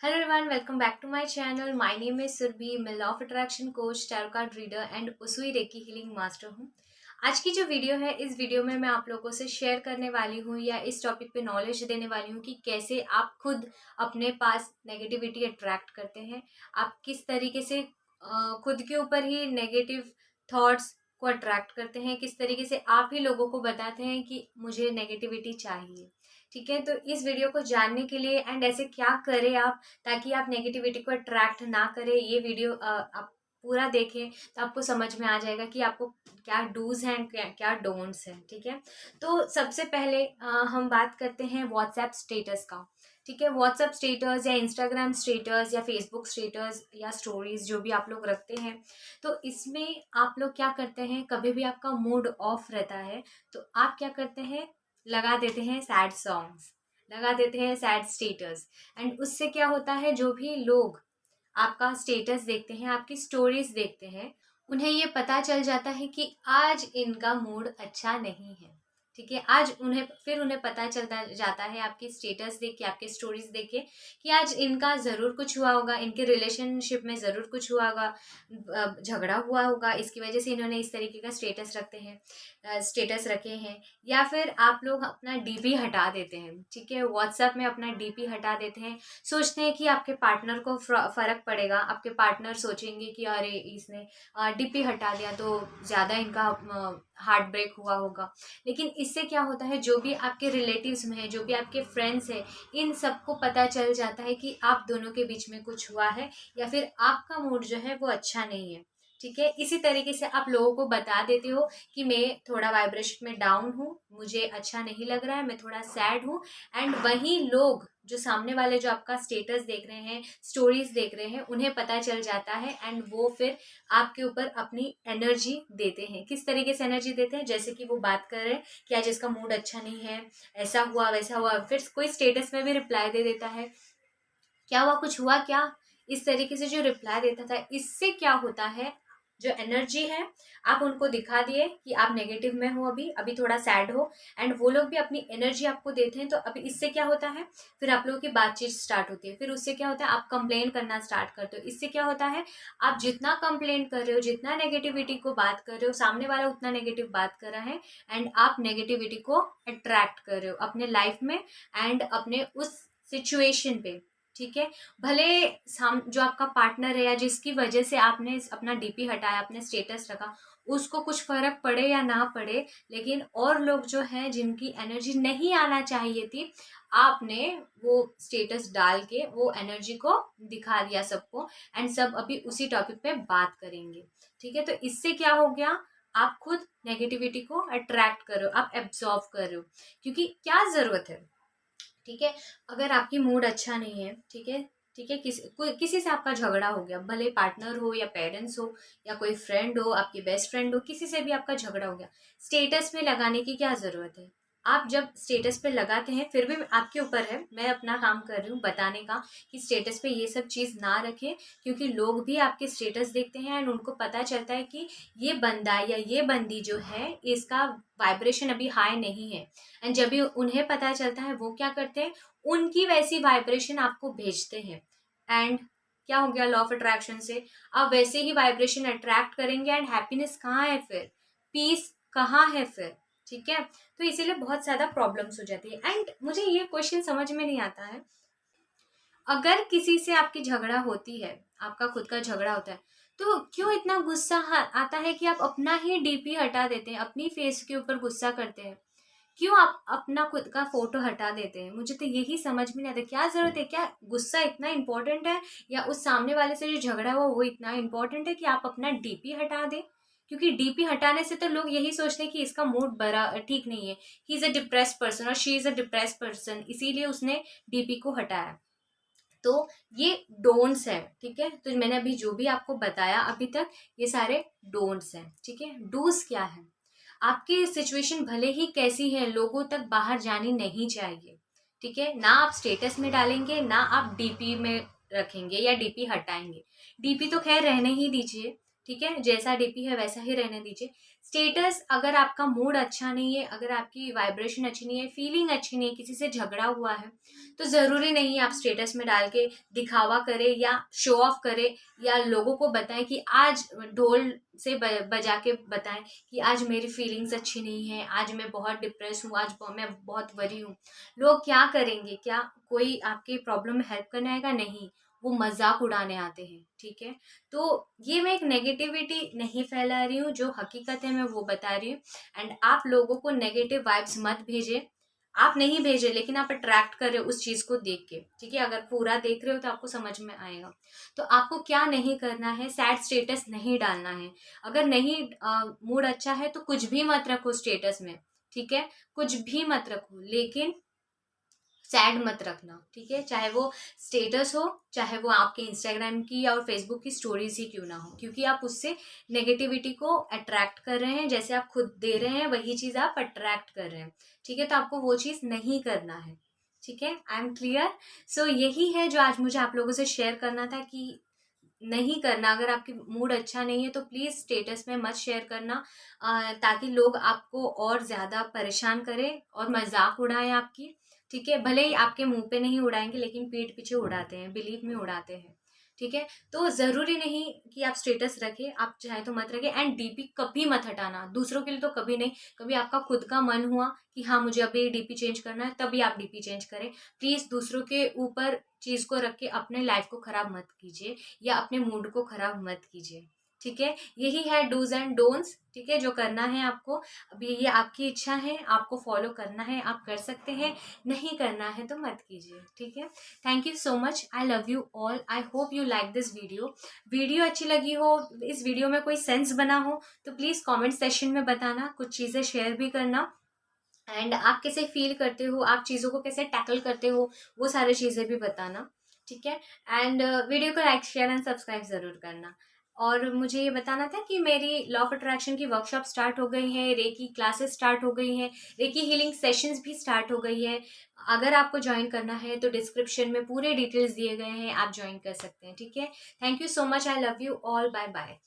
Hello everyone, welcome back to my channel. My name is Surbhi, मैं law of attraction coach, tarot card reader and USUI recce healing master हूँ। आज की जो video है, इस video में मैं आप लोगों से शेयर करने वाली हूँ या इस टॉपिक पे नॉलेज देने वाली हूँ कि कैसे आप खुद अपने पास नेगेटिविटी अट्रैक्ट करते हैं। आप किस तरीके से खुद के ऊपर ही नेगेटिव थॉट्स को अट्रैक्ट करते हैं, किस तरीके से आप ही लोगों को बताते हैं कि मुझे नेगेटिविटी चाहिए। ठीक है, तो इस वीडियो को जानने के लिए एंड ऐसे क्या करें आप ताकि आप नेगेटिविटी को अट्रैक्ट ना करें, ये वीडियो आप पूरा देखें तो आपको समझ में आ जाएगा कि आपको क्या डूज हैं, क्या डोंट्स हैं। ठीक है, तो सबसे पहले हम बात करते हैं व्हाट्सएप स्टेटस का। ठीक है, व्हाट्सएप स्टेटस या इंस्टाग्राम स्टेटस या फेसबुक स्टेटस या स्टोरीज जो भी आप लोग रखते हैं, तो इसमें आप लोग क्या करते हैं, कभी भी आपका मूड ऑफ रहता है तो आप क्या करते हैं, लगा देते हैं सैड सॉन्ग्स, लगा देते हैं सैड स्टेटस। एंड उससे क्या होता है, जो भी लोग आपका स्टेटस देखते हैं, आपकी स्टोरीज देखते हैं, उन्हें ये पता चल जाता है कि आज इनका मूड अच्छा नहीं है। ठीक है, आज उन्हें पता चलता जाता है आपकी स्टेटस देख के, आपके स्टोरीज देख के, कि आज इनका ज़रूर कुछ हुआ होगा, इनके रिलेशनशिप में ज़रूर कुछ हुआ होगा, झगड़ा हुआ होगा, इसकी वजह से इन्होंने इस तरीके का स्टेटस रखे हैं। या फिर आप लोग अपना डीपी हटा देते हैं। ठीक है, व्हाट्सएप में अपना डीपी हटा देते हैं, सोचते हैं कि आपके पार्टनर को फ़र्क पड़ेगा, आपके पार्टनर सोचेंगे कि अरे इसने डीपी हटा दिया तो ज़्यादा इनका हार्ट ब्रेक हुआ होगा। लेकिन इससे क्या होता है, जो भी आपके रिलेटिव्स में है, जो भी आपके फ्रेंड्स हैं, इन सबको पता चल जाता है कि आप दोनों के बीच में कुछ हुआ है या फिर आपका मूड जो है वो अच्छा नहीं है। ठीक है, इसी तरीके से आप लोगों को बता देते हो कि मैं थोड़ा वाइब्रेशन में डाउन हूँ, मुझे अच्छा नहीं लग रहा है, मैं थोड़ा सैड हूँ। एंड वही लोग जो सामने वाले जो आपका स्टेटस देख रहे हैं, स्टोरीज देख रहे हैं, उन्हें पता चल जाता है एंड वो फिर आपके ऊपर अपनी एनर्जी देते हैं। किस तरीके से एनर्जी देते हैं, जैसे कि वो बात कर रहे हैं कि आज इसका मूड अच्छा नहीं है, ऐसा हुआ वैसा हुआ, फिर कोई स्टेटस में भी रिप्लाई दे देता है, क्या हुआ, कुछ हुआ क्या, इस तरीके से जो रिप्लाई देता था, इससे क्या होता है, जो एनर्जी है आप उनको दिखा दिए कि आप नेगेटिव में हो, अभी अभी थोड़ा सैड हो, एंड वो लोग भी अपनी एनर्जी आपको देते हैं। तो अभी इससे क्या होता है, फिर आप लोगों की बातचीत स्टार्ट होती है, फिर उससे क्या होता है, आप कंप्लेन करना स्टार्ट करते हो। इससे क्या होता है, आप जितना कंप्लेन कर रहे हो, जितना नेगेटिविटी को बात कर रहे हो, सामने वाला उतना नेगेटिव बात कर रहा है एंड आप नेगेटिविटी को अट्रैक्ट कर रहे हो अपने लाइफ में एंड अपने उस सिचुएशन पे। ठीक है, भले जो आपका पार्टनर है या जिसकी वजह से आपने अपना डीपी हटाया, अपने स्टेटस रखा, उसको कुछ फर्क पड़े या ना पड़े, लेकिन और लोग जो हैं जिनकी एनर्जी नहीं आना चाहिए थी, आपने वो स्टेटस डाल के वो एनर्जी को दिखा दिया सबको एंड सब अभी उसी टॉपिक पे बात करेंगे। ठीक है, तो इससे क्या हो गया, आप खुद नेगेटिविटी को अट्रैक्ट कर रहे हो, आप एब्जॉर्व कर रहे हो, क्योंकि क्या ज़रूरत है। ठीक है, अगर आपकी मूड अच्छा नहीं है, ठीक है, ठीक है, किसी से आपका झगड़ा हो गया, भले पार्टनर हो या पेरेंट्स हो या कोई फ्रेंड हो, आपकी बेस्ट फ्रेंड हो, किसी से भी आपका झगड़ा हो गया, स्टेटस में लगाने की क्या ज़रूरत है। आप जब स्टेटस पे लगाते हैं, फिर भी आपके ऊपर है, मैं अपना काम कर रही हूँ बताने का कि स्टेटस पे ये सब चीज़ ना रखें, क्योंकि लोग भी आपके स्टेटस देखते हैं एंड उनको पता चलता है कि ये बंदा या ये बंदी जो है, इसका वाइब्रेशन अभी हाई नहीं है। एंड जब भी उन्हें पता चलता है, वो क्या करते हैं, उनकी वैसी वाइब्रेशन आपको भेजते हैं। एंड क्या हो गया, लॉ ऑफ अट्रैक्शन से आप वैसे ही वाइब्रेशन अट्रैक्ट करेंगे एंड हैप्पीनेस कहाँ है फिर, पीस कहाँ है फिर। ठीक है, तो इसीलिए बहुत ज़्यादा प्रॉब्लम्स हो जाती है। एंड मुझे ये क्वेश्चन समझ में नहीं आता है, अगर किसी से आपकी झगड़ा होती है, आपका खुद का झगड़ा होता है, तो क्यों इतना गुस्सा आता है कि आप अपना ही डीपी हटा देते हैं, अपनी फेस के ऊपर गुस्सा करते हैं, क्यों आप अपना खुद का फोटो हटा देते हैं। मुझे तो यही समझ में नहीं आता, क्या जरूरत है, क्या गुस्सा इतना इंपॉर्टेंट है, या उस सामने वाले से जो झगड़ा हुआ वो इतना इंपॉर्टेंट है कि आप अपना डीपी हटा दें। क्योंकि डीपी हटाने से तो लोग यही सोचते हैं कि इसका मूड बड़ा ठीक नहीं है, he is a depress person और she is a depress person, इसीलिए उसने डीपी को हटाया। तो ये डोंट्स है। ठीक है, तो मैंने अभी जो भी आपको बताया अभी तक, ये सारे डोंट्स हैं। ठीक है, डूज क्या है, आपकी सिचुएशन भले ही कैसी है, लोगों तक बाहर जानी नहीं चाहिए। ठीक है, ना आप स्टेटस में डालेंगे, ना आप डीपी में रखेंगे या डीपी हटाएंगे। डीपी तो खैर रहने ही दीजिए, ठीक है, जैसा डीपी है वैसा ही रहने दीजिए। स्टेटस, अगर आपका मूड अच्छा नहीं है, अगर आपकी वाइब्रेशन अच्छी नहीं है, फीलिंग अच्छी नहीं है, किसी से झगड़ा हुआ है, तो ज़रूरी नहीं है आप स्टेटस में डाल के दिखावा करें या शो ऑफ करें या लोगों को बताएं कि आज ढोल से बजा के बताएं कि आज मेरी फीलिंग्स अच्छी नहीं है, आज मैं बहुत डिप्रेस हूँ, आज मैं बहुत वरी हूँ। लोग क्या करेंगे? क्या कोई आपकी प्रॉब्लम में हेल्प करने आएगा? नहीं, वो मजाक उड़ाने आते हैं। ठीक है, तो ये मैं एक नेगेटिविटी नहीं फैला रही हूँ, जो हकीकत है मैं वो बता रही हूँ। एंड आप लोगों को नेगेटिव वाइब्स मत भेजें, आप नहीं भेजे लेकिन आप अट्रैक्ट कर रहे हो उस चीज को देख के। ठीक है, अगर पूरा देख रहे हो तो आपको समझ में आएगा। तो आपको क्या नहीं करना है, सैड स्टेटस नहीं डालना है। अगर नहीं मूड अच्छा है तो कुछ भी मत रखो स्टेटस में। ठीक है, कुछ भी मत रखो, लेकिन सैड मत रखना। ठीक है, चाहे वो स्टेटस हो, चाहे वो आपके इंस्टाग्राम की या और फेसबुक की स्टोरीज ही क्यों ना हो, क्योंकि आप उससे नेगेटिविटी को अट्रैक्ट कर रहे हैं। जैसे आप खुद दे रहे हैं वही चीज आप अट्रैक्ट कर रहे हैं। ठीक है, तो आपको वो चीज नहीं करना है। ठीक है, आई एम क्लियर। सो यही है जो आज मुझे आप लोगों से शेयर करना था कि नहीं करना। अगर आपकी मूड अच्छा नहीं है तो प्लीज़ स्टेटस में मत शेयर करना, ताकि लोग आपको और ज़्यादा परेशान करें और मजाक उड़ाएं आपकी। ठीक है, भले ही आपके मुंह पे नहीं उड़ाएंगे लेकिन पीठ पीछे उड़ाते हैं, बिलीव में उड़ाते हैं। ठीक है, तो ज़रूरी नहीं कि आप स्टेटस रखें, आप चाहे तो मत रखें। एंड डीपी कभी मत हटाना, दूसरों के लिए तो कभी नहीं। कभी आपका खुद का मन हुआ कि हाँ मुझे अभी डीपी चेंज करना है, तभी आप डीपी चेंज करें। प्लीज़ दूसरों के ऊपर चीज़ को रख के अपने लाइफ को ख़राब मत कीजिए या अपने मूड को खराब मत कीजिए। ठीक है, यही है डूज एंड डोंट्स। ठीक है, जो करना है आपको, अभी ये आपकी इच्छा है, आपको फॉलो करना है आप कर सकते हैं, नहीं करना है तो मत कीजिए। ठीक है, thank you so much, I love you all, I hope you like this video. Video अच्छी लगी हो, इस वीडियो में कोई सेंस बना हो तो प्लीज़ कॉमेंट सेक्शन में बताना, कुछ चीज़ें शेयर भी करना। एंड आप कैसे फील करते हो, आप चीज़ों को कैसे टैकल करते हो, वो सारी चीज़ें भी बताना। ठीक है, एंड वीडियो को लाइक शेयर एंड सब्सक्राइब ज़रूर करना। और मुझे ये बताना था कि मेरी लॉ ऑफ अट्रैक्शन की वर्कशॉप स्टार्ट हो गई है, रेकी क्लासेस स्टार्ट हो गई हैं, रेकी हीलिंग सेशंस भी स्टार्ट हो गई है। अगर आपको ज्वाइन करना है तो डिस्क्रिप्शन में पूरे डिटेल्स दिए गए हैं, आप ज्वाइन कर सकते हैं। ठीक है, thank you so much, I love you all, bye bye.